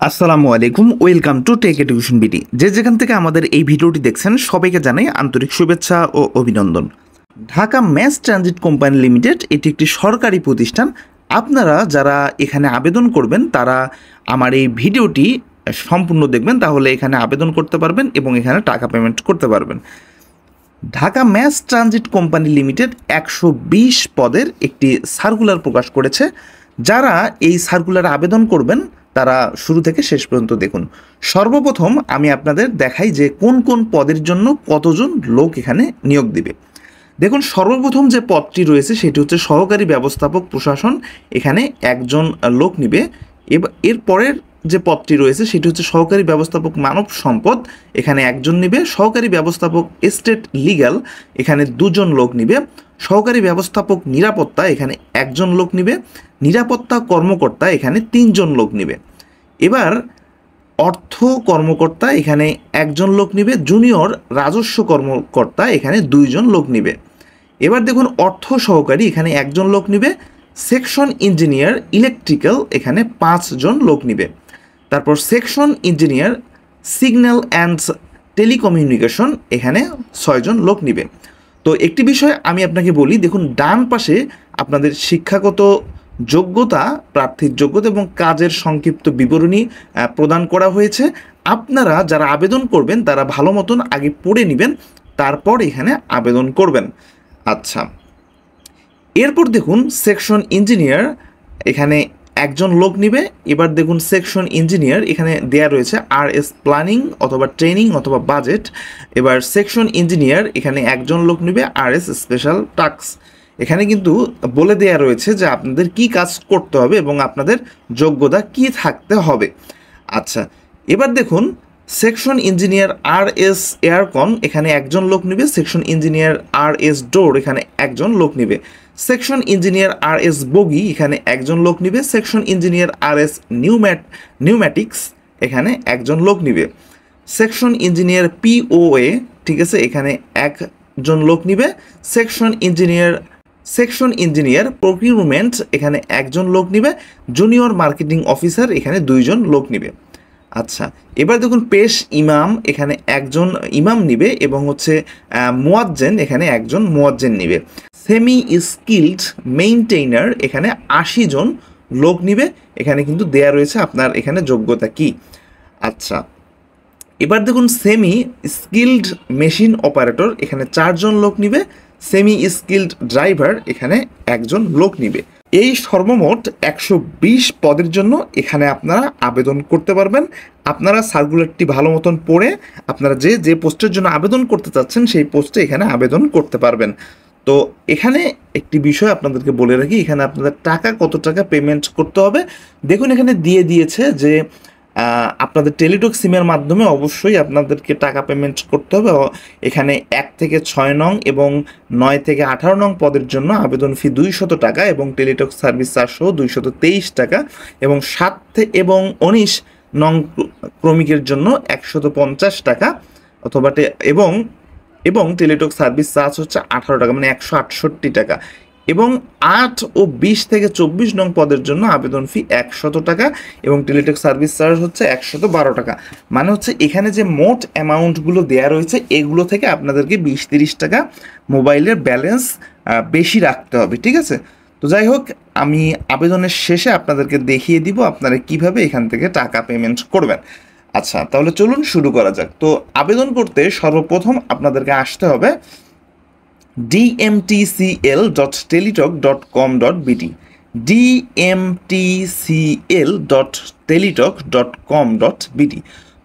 আসসালামু আলাইকুম, welcome to take education BD. যে যেখান থেকে আমাদের এই ভিডিওটি দেখছেন সবাইকে জানাই আন্তরিক শুভেচ্ছা ও অভিনন্দন। Dhaka mass transit company limited এটি একটি সরকারি প্রতিষ্ঠান। আপনারা যারা এখানে আবেদন করবেন তারা আমার এই ভিডিওটি সম্পূর্ণ দেখবেন, তাহলে এখানে আবেদন করতে পারবেন এবং এখানে টাকা পেমেন্ট করতে পারবেন। Dhaka mass transit company limited 120 পদের একটি সার্কুলার প্রকাশ করেছে। যারা এই সার্কুলারে আবেদন করবেন তারা শুরু থেকে শেষ পর্যন্ত দেখুন। সর্বপ্রথম আমি আপনাদের দেখাই যে কোন কোন পদের জন্য কতজন লোক এখানে নিয়োগ দিবে। দেখুন, সর্বপ্রথম যে পদটি রয়েছে সেটি হচ্ছে সহকারী ব্যবস্থাপক প্রশাসন, এখানে একজন লোক নিবে। এর পরের যে পদটি রয়েছে সেটি হচ্ছে সহকারী ব্যবস্থাপক মানব সম্পদ, এখানে একজন নিবে। সহকারী ব্যবস্থাপক এস্টেট লিগ্যাল, এখানে দুজন লোক নিবে। সহকারী ব্যবস্থাপক নিরাপত্তা, এখানে একজন লোক নিবে। নিরাপত্তা কর্মকর্তা, এখানে তিনজন লোক নিবে। এবার অর্থ কর্মকর্তা, এখানে একজন লোক নিবে। জুনিয়র রাজস্ব কর্মকর্তা, এখানে দুইজন লোক নিবে। এবার দেখুন, অর্থ সহকারী, এখানে একজন লোক নিবে। সেকশন ইঞ্জিনিয়ার ইলেকট্রিক্যাল, এখানে 5 জন লোক নিবে। তারপর section engineer signal and telecommunication, এখানে 6 জন লোক নিবে। তো একটি বিষয় আমি আপনাকে বলি, দেখুন ডান পাশে আপনাদের শিক্ষাগত যোগ্যতা, প্রার্থীর যোগ্যতা এবং কাজের সংক্ষিপ্ত বিবরণী প্রদান করা হয়েছে। আপনারা যারা আবেদন করবেন তারা ভালো মতন আগে পড়ে নেবেন, তারপর এখানে আবেদন করবেন। আচ্ছা, এরপর দেখুন সেকশন ইঞ্জিনিয়ার, এখানে একজন লোক নিবে। এবার দেখুন সেকশন ইঞ্জিনিয়ার এখানে দেয়া রয়েছে RS প্ল্যানিং অথবা ট্রেনিং অথবা বাজেট। এবার সেকশন ইঞ্জিনিয়ার এখানে একজন লোক নিবে RS স্পেশাল টাস্ক। এখানে কিন্তু বলে দেয়া রয়েছে যে আপনাদের কি কাজ করতে হবে এবং আপনাদের যোগ্যতা কি থাকতে হবে। আচ্ছা, এবার দেখুন সেকশন ইঞ্জিনিয়ার RS এয়ারকন, এখানে একজন লোক নিবে। সেকশন ইঞ্জিনিয়ার RS ডোর, এখানে একজন লোক নিবে। সেকশন ইঞ্জিনিয়ার RS বগি, এখানে একজন লোক নিবে। সেকশন ইঞ্জিনিয়ার RS নিউম্যাটিক্স, এখানে একজন লোক নিবে। সেকশন ইঞ্জিনিয়ার POA, ঠিক আছে, এখানে একজন লোক নিবে। সেকশন ইঞ্জিনিয়ার প্রকিউরমেন্ট, এখানে একজন লোক নিবে। জুনিয়র মার্কেটিং অফিসার, এখানে 2 জন লোক নিবে। আচ্ছা, এবার দেখুন পেশ ইমাম, এখানে একজন ইমাম নিবে এবং হচ্ছে মুয়াজ্জেন, এখানে একজন মুয়াজ্জেন নিবে। সেমি স্কিলড মেইনটেইনার, এখানে 80 জন লোক নিবে। এখানে কিন্তু দেয়া রয়েছে আপনার এখানে যোগ্যতা কি। আচ্ছা, এবার দেখুন সেমি স্কিলড মেশিন অপারেটর, এখানে 4 জন লোক নিবে। সেমি স্কিলড ড্রাইভার, এখানে একজন লোক নিবে। এই সর্বমোট 120 পদের জন্য এখানে আপনারা আবেদন করতে পারবেন। আপনারা সার্কুলারটি ভালো মতন পড়ে আপনারা যে পোস্টের জন্য আবেদন করতে চাচ্ছেন সেই পোস্টে এখানে আবেদন করতে পারবেন। তো এখানে একটি বিষয় আপনাদেরকে বলে রাখি, এখানে আপনাদের কত টাকা পেমেন্ট করতে হবে। দেখুন এখানে দিয়ে দিয়েছে যে আপনাদের টেলিটক সিমের মাধ্যমে অবশ্যই আপনাদেরকে টাকা পেমেন্ট করতে হবে। এখানে 1 থেকে 6 নং এবং 9 থেকে 18 নং পদের জন্য আবেদন ফি 200 টাকা এবং টেলিটক সার্ভিস চার্জ 223 টাকা এবং 7 এবং 19 নং ক্রমিকের জন্য 150 টাকা অথবা এবং টেলিটক সার্ভিস চার্জ হচ্ছে 18 টাকা, মানে 168 টাকা। এবং 8 ও 20 থেকে 24 নং পদের জন্য আবেদন ফি 100 টাকা এবং টেলিটক সার্ভিস চার্জ হচ্ছে 112 টাকা। মানে হচ্ছে এখানে যে মোট অ্যামাউন্টগুলো দেয়া রয়েছে এগুলো থেকে আপনাদেরকে 20-30 টাকা মোবাইলের ব্যালেন্স বেশি রাখতে হবে, ঠিক আছে। তো যাই হোক, আমি আবেদনের শেষে আপনাদেরকে দেখিয়ে দিব আপনারা কিভাবে এখান থেকে টাকা পেমেন্ট করবেন। আচ্ছা, তাহলে চলুন শুরু করা যাক। তো আবেদন করতে সর্বপ্রথম আপনাদেরকে আসতে হবে dmtcl.teletalk.com.bt dmtcl.teletalk.com.bt।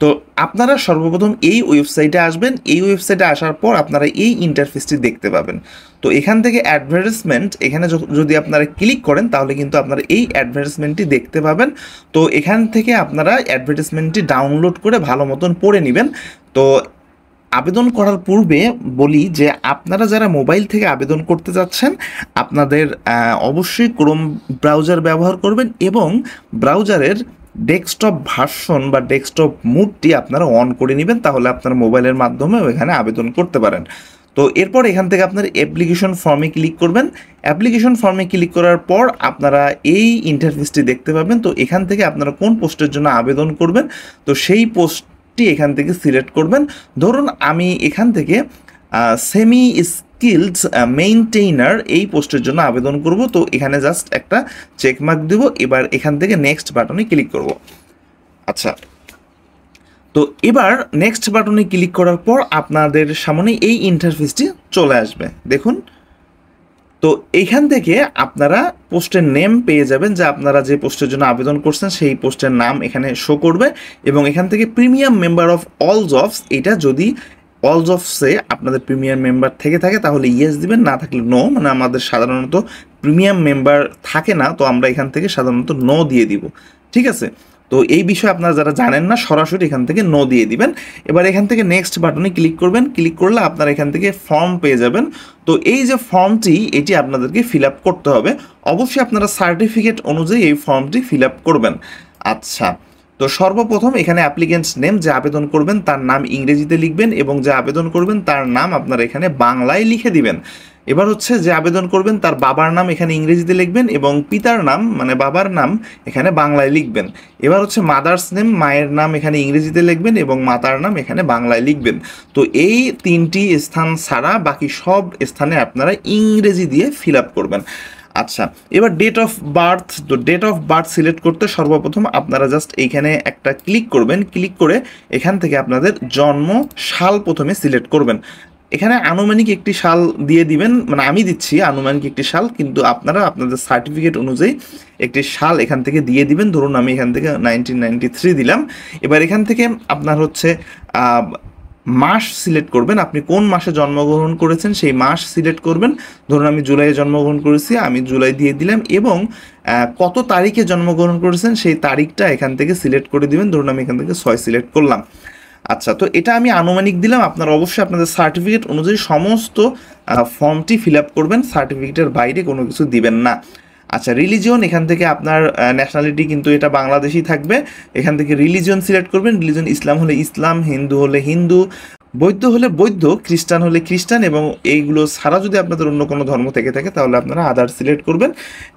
তো আপনারা সর্বপ্রথম এই ওয়েবসাইটে আসবেন। এই ওয়েবসাইটে আসার পর আপনারা এই ইন্টারফেসটি দেখতে পাবেন। তো এখান থেকে অ্যাডভার্টাইজমেন্ট, এখানে যদি আপনারা ক্লিক করেন তাহলে কিন্তু আপনারা এই অ্যাডভার্টাইজমেন্টটি দেখতে পাবেন। তো এখান থেকে আপনারা অ্যাডভার্টাইজমেন্টটি ডাউনলোড করে ভালো মতন পড়ে নেবেন। তো আবেদন করার পূর্বে বলি যে আপনারা যারা মোবাইল থেকে আবেদন করতে যাচ্ছেন আপনাদের অবশ্যই ক্রোম ব্রাউজার ব্যবহার করবেন এবং ব্রাউজারের ডেস্কটপ ভার্সন বা ডেস্কটপ মুডটি আপনারা অন করে নেবেন, তাহলে আপনার মোবাইলের মাধ্যমে এখানে আবেদন করতে পারেন। তো এরপর এখান থেকে আপনার অ্যাপ্লিকেশন ফর্মে ক্লিক করবেন। অ্যাপ্লিকেশন ফর্মে ক্লিক করার পর আপনারা এই ইন্টারফেসটি দেখতে পাবেন। তো এখান থেকে আপনারা কোন পোস্টের জন্য আবেদন করবেন, তো সেই পোস্টটি এখান থেকে সিলেক্ট করবেন। ধরুন আমি এখান থেকে সেমি স্কিলড মেইনটেইনার এই পোস্টের জন্য আবেদন করব। তো এখানে জাস্ট একটা চেকমার্ক দেব। এবার এখান থেকে নেক্সট বাটনে ক্লিক করব। আচ্ছা, তো এবার নেক্সট বাটনে ক্লিক করার পর আপনাদের সামনে এই ইন্টারফেসটি চলে আসবে। দেখুন, তো এইখান থেকে আপনারা পোস্টের নেম পেয়ে যাবেন, যে আপনারা যে পোস্টের জন্য আবেদন করছেন সেই পোস্টের নাম এখানে শো করবে। এবং এখান থেকে premium member of all jobs, এটা যদি অল জবসে আপনাদের প্রিমিয়াম মেম্বার থেকে থাকে তাহলে ইয়েস দিবেন, না থাকলে নো। মানে আমাদের সাধারণত প্রিমিয়াম মেম্বার থাকে না, তো আমরা এখান থেকে সাধারণত নো দিয়ে দিব। ঠিক আছে, তো এই বিষয়ে আপনারা যারা জানেন না সরাসরি এখান থেকে নো দিয়ে দিবেন। এবার এখান থেকে নেক্সট বাটনে ক্লিক করবেন। ক্লিক করলে আপনারা এখান থেকে ফর্ম পেয়ে যাবেন। তো এই যে ফর্মটি, এটি আপনাদেরকে ফিল আপ করতে হবে। অবশ্যই আপনারা সার্টিফিকেট অনুযায়ী এই ফর্মটি ফিল আপ করবেন। আচ্ছা, তো সর্বপ্রথম এখানে অ্যাপ্লিকেন্টস নেম, যে আবেদন করবেন তার নাম ইংরেজিতে লিখবেন এবং যে আবেদন করবেন তার নাম আপনারা এখানে বাংলায় লিখে দিবেন। এবার হচ্ছে যে আবেদন করবেন তার বাবার নাম এখানে ইংরেজিতে লিখবেন এবং পিতার নাম মানে বাবার নাম এখানে বাংলায় লিখবেন। এবার হচ্ছে মাদার্স নেম, মায়ের নাম এখানে ইংরেজিতে লিখবেন এবং মাতার নাম এখানে বাংলায় লিখবেন। তো এই তিনটি স্থান ছাড়া বাকি সব স্থানে আপনারা ইংরেজি দিয়ে ফিল আপ করবেন। আচ্ছা, এবার ডেট অফ বার্থ, তো ডেট অফ বার্থ সিলেক্ট করতে সর্বপ্রথম আপনারা জাস্ট এইখানে একটা ক্লিক করবেন। ক্লিক করে এখান থেকে আপনাদের জন্ম সাল প্রথমে সিলেক্ট করবেন। এখানে আনুমানিক একটি সাল দিয়ে দিবেন, মানে আমি দিচ্ছি আনুমানিক একটি সাল, কিন্তু আপনারা আপনাদের সার্টিফিকেট অনুযায়ী একটি সাল এখান থেকে দিয়ে দিবেন। ধরুন আমি এখান থেকে 1993 দিলাম। এবার এখান থেকে আপনার হচ্ছে মাস সিলেক্ট করবেন, আপনি কোন মাসে জন্মগ্রহণ করেছেন সেই মাস সিলেক্ট করবেন। ধরুন আমি জুলাইয়ে জন্মগ্রহণ করেছি, আমি জুলাই দিয়ে দিলাম এবং কত তারিখে জন্মগ্রহণ করেছেন সেই তারিখটা এখান থেকে সিলেক্ট করে দিবেন। ধরুন আমি এখান থেকে 6 সিলেক্ট করলাম। আচ্ছা, তো এটা আমি আনুমানিক দিলাম। আপনারা অবশ্যই আপনাদের সার্টিফিকেট অনুযায়ী সমস্ত ফর্মটি ফিল আপ করবেন, সার্টিফিকেটের বাইরে কোনো কিছু দিবেন না। আচ্ছা, রিলিজিয়ন, এখান থেকে আপনার ন্যাশনালিটি কিন্তু এটা বাংলাদেশই থাকবে। এখান থেকে রিলিজিয়ন সিলেক্ট করবেন। রিলিজিয়ন ইসলাম হলে ইসলাম, হিন্দু হলে হিন্দু, বৌদ্ধ হলে বৌদ্ধ, খ্রিস্টান হলে খ্রিস্টান, এবং এইগুলো ছাড়া যদি আপনাদের অন্য কোনো ধর্ম থেকে থাকে তাহলে আপনারা আদার সিলেক্ট করবেন।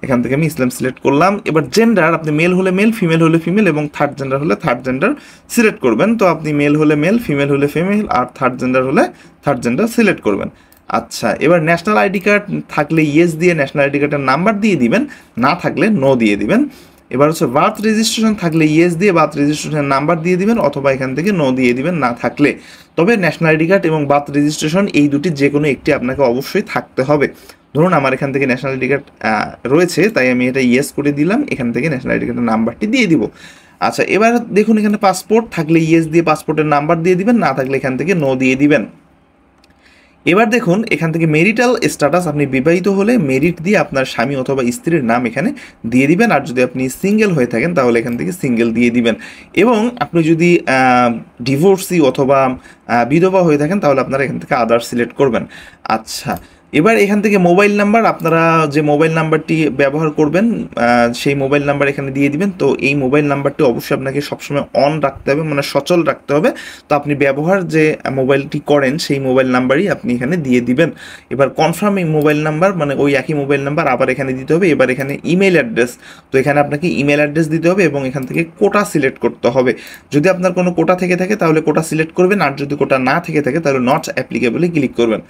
এখান থেকে আমি ইসলাম সিলেক্ট করলাম। এবার জেন্ডার, আপনি মেল হলে মেল, ফিমেল হলে ফিমেল এবং থার্ড জেন্ডার হলে থার্ড জেন্ডার সিলেক্ট করবেন। তো আপনি মেল হলে মেল, ফিমেল হলে ফিমেল আর থার্ড জেন্ডার হলে থার্ড জেন্ডার সিলেক্ট করবেন। আচ্ছা, এবার ন্যাশনাল আইডি কার্ড থাকলে ইয়েস দিয়ে ন্যাশনাল আইডি কার্ডের নাম্বার দিয়ে দিবেন, না থাকলে নো দিয়ে দিবেন। এবার হচ্ছে বার্থ রেজিস্ট্রেশন থাকলে ইয়েস দিয়ে বার্থ রেজিস্ট্রেশনের নাম্বার দিয়ে দিবেন, অথবা এখান থেকে নো দিয়ে দিবেন না থাকলে। তবে ন্যাশনাল আইডি কার্ড এবং বার্থ রেজিস্ট্রেশন এই দুটি যে কোনো একটি আপনাকে অবশ্যই থাকতে হবে। ধরুন আমার এখান থেকে ন্যাশনাল আইডি কার্ড রয়েছে, তাই আমি এটা ইয়েস করে দিলাম, এখান থেকে ন্যাশনাল আইডি কার্ডের নাম্বারটি দিয়ে দিব। আচ্ছা, এবার দেখুন এখানে পাসপোর্ট থাকলে ইয়েস দিয়ে পাসপোর্টের নাম্বার দিয়ে দিবেন, না থাকলে এখান থেকে নো দিয়ে দিবেন। এবার দেখুন এখান থেকে মেরিটাল স্ট্যাটাস, আপনি বিবাহিত হলে মেরিট দিয়ে আপনার স্বামী অথবা স্ত্রীর নাম এখানে দিয়ে দিবেন, আর যদি আপনি সিঙ্গেল হয়ে থাকেন তাহলে এখান থেকে সিঙ্গেল দিয়ে দিবেন। এবং আপনি যদি ডিভোর্সি অথবা বিধবা হয়ে থাকেন তাহলে আপনারা এখান থেকে আদার সিলেক্ট করবেন। আচ্ছা, এবার এখান থেকে মোবাইল নাম্বার, আপনারা যে মোবাইল নাম্বারটি ব্যবহার করবেন সেই মোবাইল নাম্বার এখানে দিয়ে দিবেন। তো এই মোবাইল নাম্বারটি অবশ্যই আপনাকে সবসময় অন রাখতে হবে, মানে সচল রাখতে হবে। তো আপনি ব্যবহার যে মোবাইলটি করেন সেই মোবাইল নাম্বারই আপনি এখানে দিয়ে দিবেন। এবার কনফার্ম এই মোবাইল নাম্বার, মানে ওই একই মোবাইল নাম্বার আবার এখানে দিতে হবে। এবার এখানে ইমেল অ্যাড্রেস, তো এখানে আপনাকে ইমেল অ্যাড্রেস দিতে হবে এবং এখান থেকে কোটা সিলেক্ট করতে হবে। যদি আপনার কোনো কোটা থেকে থাকে তাহলে কোটা সিলেক্ট করবেন, আর যদি কোটা না থেকে থাকে তাহলে নট অ্যাপ্লিকেবলে ক্লিক করবেন।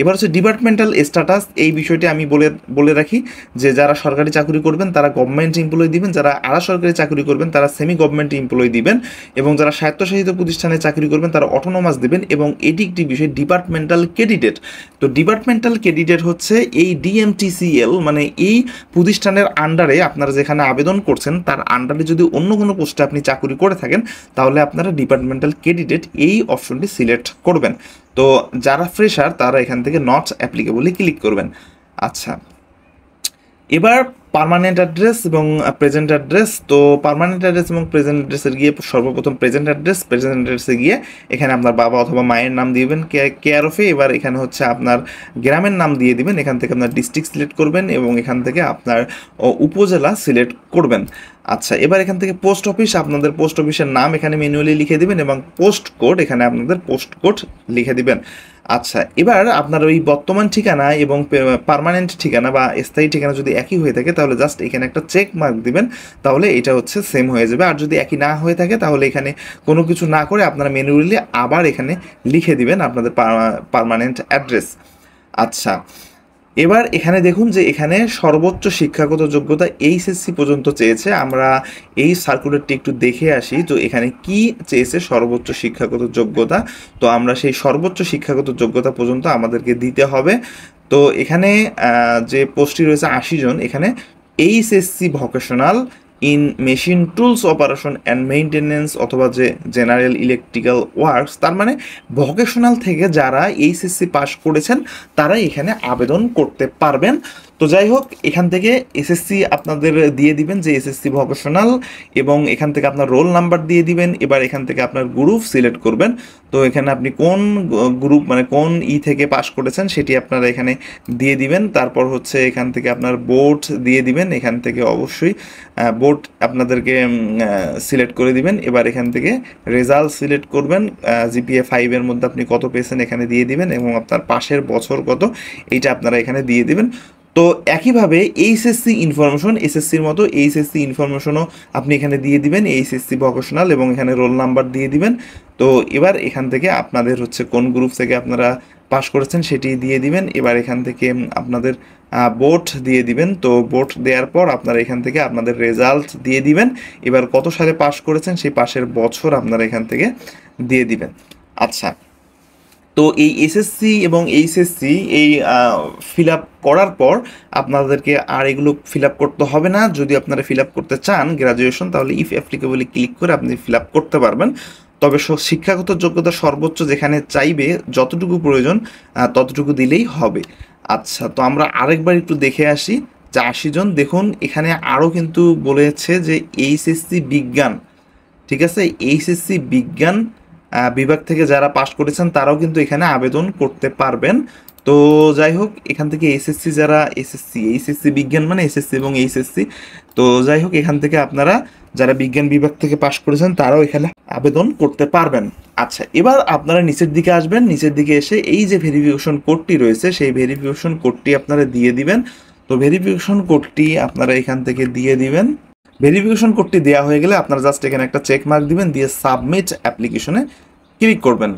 এবার হচ্ছে ডিপার্টমেন্টাল স্ট্যাটাস, এই বিষয়টি আমি বলে রাখি যে যারা সরকারি চাকরি করবেন তারা গভর্নমেন্ট এমপ্লয়ি দিবেন, যারা আধা সরকারি চাকরি করবেন তারা সেমি গভর্নমেন্ট এমপ্লয়ি দিবেন, এবং যারা স্বায়ত্তশাসিত প্রতিষ্ঠানে চাকরি করবেন তারা অটোনোমাস দিবেন। এবং এটি একটি বিষয় ডিপার্টমেন্টাল ক্যান্ডিডেট। তো ডিপার্টমেন্টাল ক্যান্ডিডেট হচ্ছে এই ডিএমটিসিএল, মানে এই প্রতিষ্ঠানের আন্ডারে আপনারা যেখানে আবেদন করছেন তার আন্ডারে যদি অন্য কোনো পোস্টে আপনি চাকরি করে থাকেন তাহলে আপনারা ডিপার্টমেন্টাল ক্যান্ডিডেট এই অপশনটি সিলেক্ট করবেন। তো যারা ফ্রেশার তারা এখান থেকে নট অ্যাপ্লিকেবলে ক্লিক করবেন। আচ্ছা, এবার পার্মানেন্ট অ্যাড্রেস এবং প্রেজেন্ট অ্যাড্রেস। তো পার্মানেন্ট অ্যাড্রেস এবং প্রেজেন্ট অ্যাড্রেসের গিয়ে সর্বপ্রথম প্রেজেন্ট অ্যাড্রেসে গিয়ে এখানে আপনার বাবা অথবা মায়ের নাম দিবেন কেয়ার অফে। এবার এখানে হচ্ছে আপনার গ্রামের নাম দিয়ে দিবেন, এখান থেকে আপনার ডিস্ট্রিক্ট সিলেক্ট করবেন এবং এখান থেকে আপনার উপজেলা সিলেক্ট করবেন। আচ্ছা, এবার এখান থেকে পোস্ট অফিস, আপনাদের পোস্ট অফিসের নাম এখানে ম্যানুয়ালি লিখে দিবেন এবং পোস্ট কোড এখানে আপনাদের পোস্ট কোড লিখে দিবেন। আচ্ছা, এবার আপনার ওই বর্তমান ঠিকানা এবং পার্মানেন্ট ঠিকানা বা স্থায়ী ঠিকানা যদি একই হয়ে থাকে তাহলে জাস্ট এখানে একটা চেক মার্ক দিবেন, তাহলে এটা হচ্ছে সেম হয়ে যাবে। আর যদি একই না হয়ে থাকে তাহলে এখানে কোনো কিছু না করে আপনারা ম্যানুয়ালি আবার এখানে লিখে দিবেন আপনাদের পার্মানেন্ট অ্যাড্রেস। আচ্ছা, এবার এখানে দেখুন যে এখানে সর্বোচ্চ শিক্ষাগত যোগ্যতা এইচএসসি পর্যন্ত চেয়েছে। আমরা এই সার্কুলারটি একটু দেখে আসি, তো এখানে কি চেয়েছে সর্বোচ্চ শিক্ষাগত যোগ্যতা। তো আমরা সেই সর্বোচ্চ শিক্ষাগত যোগ্যতা পর্যন্ত আমাদেরকে দিতে হবে। তো এখানে যে পোস্টটি রয়েছে 80 জন, এখানে HSC vocational in machine tools operation and maintenance অথবা যে জেনারেল ইলেকট্রিক্যাল ওয়ার্কস, তার মানে ভোকেশনাল থেকে যারা এইচএসসি পাস করেছেন তারাই এখানে আবেদন করতে পারবেন। তো যাই হোক, এখান থেকে এসএসসি আপনাদের দিয়ে দিবেন যে এসএসসি ভোকেশনাল, এবং এখান থেকে আপনার রোল নাম্বার দিয়ে দিবেন। এবার এখান থেকে আপনার গ্রুপ সিলেক্ট করবেন। তো এখানে আপনি কোন গ্রুপ মানে কোন থেকে পাস করেছেন সেটি আপনারা এখানে দিয়ে দিবেন। তারপর হচ্ছে এখান থেকে আপনার বোর্ড দিয়ে দিবেন, এখান থেকে অবশ্যই বোর্ড আপনাদেরকে সিলেক্ট করে দিবেন। এবার এখান থেকে রেজাল্ট সিলেক্ট করবেন, জিপিএ 5-এর মধ্যে আপনি কত পেয়েছেন এখানে দিয়ে দিবেন এবং আপনার পাশের বছর কত এইটা আপনারা এখানে দিয়ে দিবেন। তো একইভাবে এইচএসসি ইনফরমেশন, এসএসসির মতো এইচএসসি ইনফরমেশনও আপনি এখানে দিয়ে দিবেন, এইচএসসি ভোকেশনাল, এবং এখানে রোল নাম্বার দিয়ে দিবেন। তো এবার এখান থেকে আপনাদের হচ্ছে কোন গ্রুপ থেকে আপনারা পাস করেছেন সেটি দিয়ে দিবেন। এবার এখান থেকে আপনাদের বোর্ড দিয়ে দিবেন। তো বোর্ড দেওয়ার পর আপনারা এখান থেকে আপনাদের রেজাল্ট দিয়ে দিবেন। এবার কত সালে পাস করেছেন সেই পাশের বছর আপনারা এখান থেকে দিয়ে দিবেন। আচ্ছা, তো এই এসএসসি এবং এইচএসসি এই ফিল আপ করার পর আপনাদেরকে আর এগুলো ফিল আপ করতে হবে না। যদি আপনারা ফিল আপ করতে চান গ্র্যাজুয়েশন, তাহলে ইফ অ্যাপ্লিকেবলি ক্লিক করে আপনি ফিল আপ করতে পারবেন। তবে শিক্ষাগত যোগ্যতা সর্বোচ্চ যেখানে চাইবে যতটুকু প্রয়োজন ততটুকু দিলেই হবে। আচ্ছা, তো আমরা আরেকবার একটু দেখে আসি যে 80 জন, দেখুন এখানে আরও কিন্তু বলেছে যে এইচএসসি বিজ্ঞান, ঠিক আছে, এইচএসসি বিজ্ঞান বিভাগ থেকে যারা পাস করেছেন তারাও কিন্তু এখানে আবেদন করতে পারবেন। তো যাই হোক, এখান থেকে এসএসসি যারা এইচএসসি বিজ্ঞান মানে এসএসসি এবং এইচএসসি, তো যাই হোক এখান থেকে আপনারা যারা বিজ্ঞান বিভাগ থেকে পাস করেছেন তারাও এখানে আবেদন করতে পারবেন। আচ্ছা, এবার আপনারা নিচের দিকে আসবেন, নিচের দিকে এসে এই যে ভেরিফিকেশন কোডটি রয়েছে সেই ভেরিফিকেশন কোডটি আপনারা দিয়ে দিবেন। তো ভেরিফিকেশন কোডটি আপনারা এখান থেকে দিয়ে দিবেন। ভেরিফিকেশন কোডটি দেওয়া হয়ে গেলে আপনারা জাস্ট এখানে একটা চেক মার্ক দিবেন, দিয়ে সাবমিট অ্যাপ্লিকেশনে ক্লিক করবেন।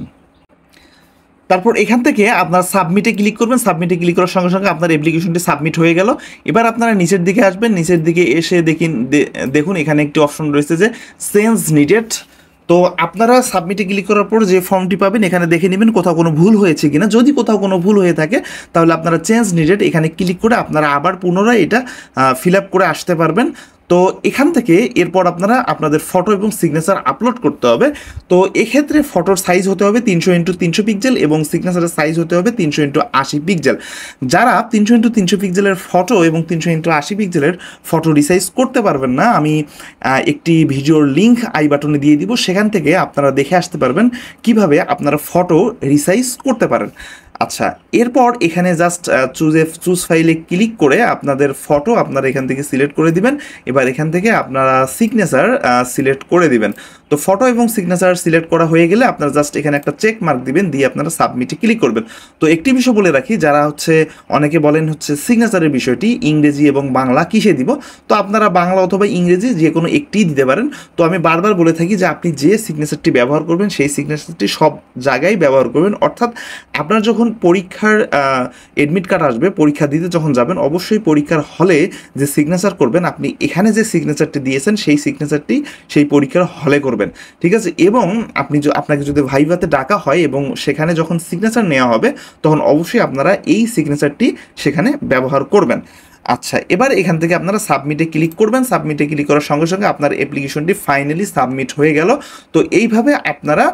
তারপর এখান থেকে আপনার সাবমিটে ক্লিক করবেন। সাবমিটে ক্লিক করার সঙ্গে সঙ্গে আপনার অ্যাপ্লিকেশনটি সাবমিট হয়ে গেল। এবার আপনারা নিচের দিকে আসবেন, নিচের দিকে এসে দেখুন এখানে একটি অপশন রয়েছে যে চেঞ্জ নিডেড। তো আপনারা সাবমিটে ক্লিক করার পর যে ফর্মটি পাবেন এখানে দেখে নেবেন কোথাও কোনো ভুল হয়েছে কিনা। যদি কোথাও কোনো ভুল হয়ে থাকে তাহলে আপনারা চেঞ্জ নিডেড এখানে ক্লিক করে আপনারা আবার পুনরায় এটা ফিল আপ করে আসতে পারবেন। তো এখান থেকে এরপর আপনারা আপনাদের ফটো এবং সিগনেচার আপলোড করতে হবে। তো এক্ষেত্রে ফটোর সাইজ হতে হবে 300x300 পিক্সেল এবং সিগনেচারের সাইজ হতে হবে 300x80 পিক্সেল। যারা 300x300 পিক্সেলের ফটো এবং 300x80 পিক্সেলের ফটো রিসাইজ করতে পারবেন না, আমি একটি ভিডিওর লিঙ্ক আই বাটনে দিয়ে দিব, সেখান থেকে আপনারা দেখে আসতে পারবেন কিভাবে আপনারা ফটো রিসাইজ করতে পারেন। আচ্ছা, এরপর এখানে জাস্ট চুজ ফাইলে ক্লিক করে আপনাদের ফটো আপনারা এখান থেকে সিলেক্ট করে দিবেন। এবার এখান থেকে আপনারা সিগনেচার সিলেক্ট করে দিবেন। তো ফটো এবং সিগনেচার সিলেক্ট করা হয়ে গেলে আপনারা জাস্ট এখানে একটা চেক মার্ক দিবেন, দিয়ে আপনারা সাবমিটে ক্লিক করবেন। তো একটি বিষয় বলে রাখি, যারা হচ্ছে অনেকে বলেন হচ্ছে সিগনেচারের বিষয়টি ইংরেজি এবং বাংলা কিসে দিব, তো আপনারা বাংলা অথবা ইংরেজি যে কোনো একটিই দিতে পারেন। তো আমি বারবার বলে থাকি যে আপনি যে সিগনেচারটি ব্যবহার করবেন সেই সিগনেচারটি সব জায়গায় ব্যবহার করবেন। অর্থাৎ আপনার যখন পরীক্ষার এডমিট কার্ড আসবে, পরীক্ষা দিতে যখন যাবেন, অবশ্যই পরীক্ষার হলে যে সিগনেচার করবেন আপনি এখানে যে সিগনেচারটি দিয়েছেন সেই সিগনেচারটি সেই পরীক্ষার হলে করবেন, ঠিক আছে। এবং আপনাকে যদি ভাইভাতে ডাকা হয় এবং সেখানে যখন সিগনেচার নেওয়া হবে তখন অবশ্যই আপনারা এই সিগনেচারটি সেখানে ব্যবহার করবেন। আচ্ছা, এবার এখান থেকে আপনারা সাবমিটে ক্লিক করবেন। সাবমিটে ক্লিক করার সঙ্গে সঙ্গে আপনার অ্যাপ্লিকেশনটি ফাইনালি সাবমিট হয়ে গেল। তো এইভাবে আপনারা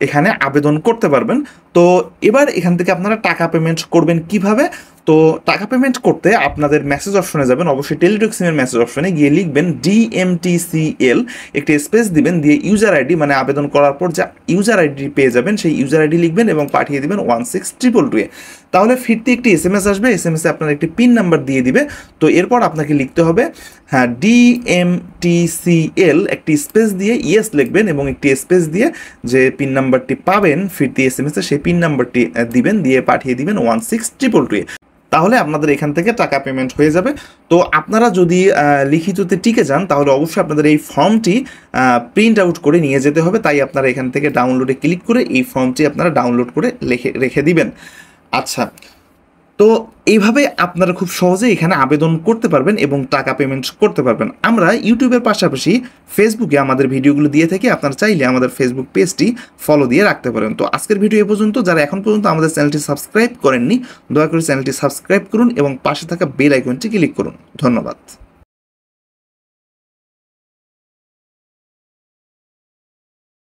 এখানে আবেদন করতে পারবেন। তো এবার এখান থেকে আপনারা টাকা পেমেন্ট করবেন কিভাবে, তো টাকা পেমেন্ট করতে আপনাদের মেসেজ অপশনে যাবেন, অবশ্যই টেলিটক সিমের মেসেজ অপশনে গিয়ে লিখবেন DMTCL, একটি স্পেস দিবেন, দিয়ে ইউজার আইডি মানে আবেদন করার পর যা ইউজার আইডি পেয়ে যাবেন সেই ইউজার আইডি লিখবেন এবং পাঠিয়ে দিবেন 16222-এ। তাহলে ফিরতি একটি SMS আসবে, SMS-এ আপনার একটি পিন নাম্বার দিয়ে দিবে। তো এরপর আপনাকে লিখতে হবে হ্যাঁ DMTCL, একটি স্পেস দিয়ে ইয়েস লিখবেন এবং একটি স্পেস দিয়ে যে পিন নাম্বারটি পাবেন ফিরতি SMS-এ সেই পিন নাম্বারটি দিবেন, দিয়ে পাঠিয়ে দিবেন 16222-এ। তাহলে আপনাদের এখান থেকে টাকা পেমেন্ট হয়ে যাবে। তো আপনারা যদি লিখিততে টিকে যান তাহলে অবশ্যই আপনাদের এই ফর্মটি প্রিন্ট আউট করে নিয়ে যেতে হবে, তাই আপনারা এখান থেকে ডাউনলোডে ক্লিক করে এই ফর্মটি আপনারা ডাউনলোড করে রেখে দিবেন। আচ্ছা, তো এইভাবে আপনারা খুব সহজে এখানে আবেদন করতে পারবেন এবং টাকা পেমেন্ট করতে পারবেন। আমরা ইউটিউবের পাশাপাশি ফেসবুকে আমাদের ভিডিওগুলো দিয়ে থাকি, আপনারা চাইলে আমাদের ফেসবুক পেজটি ফলো দিয়ে রাখতে পারেন। তো আজকের ভিডিও এ পর্যন্ত। যারা এখন পর্যন্ত আমাদের চ্যানেলটি সাবস্ক্রাইব করেননি দয়া করে চ্যানেলটি সাবস্ক্রাইব করুন এবং পাশে থাকা বেল আইকনটি ক্লিক করুন। ধন্যবাদ।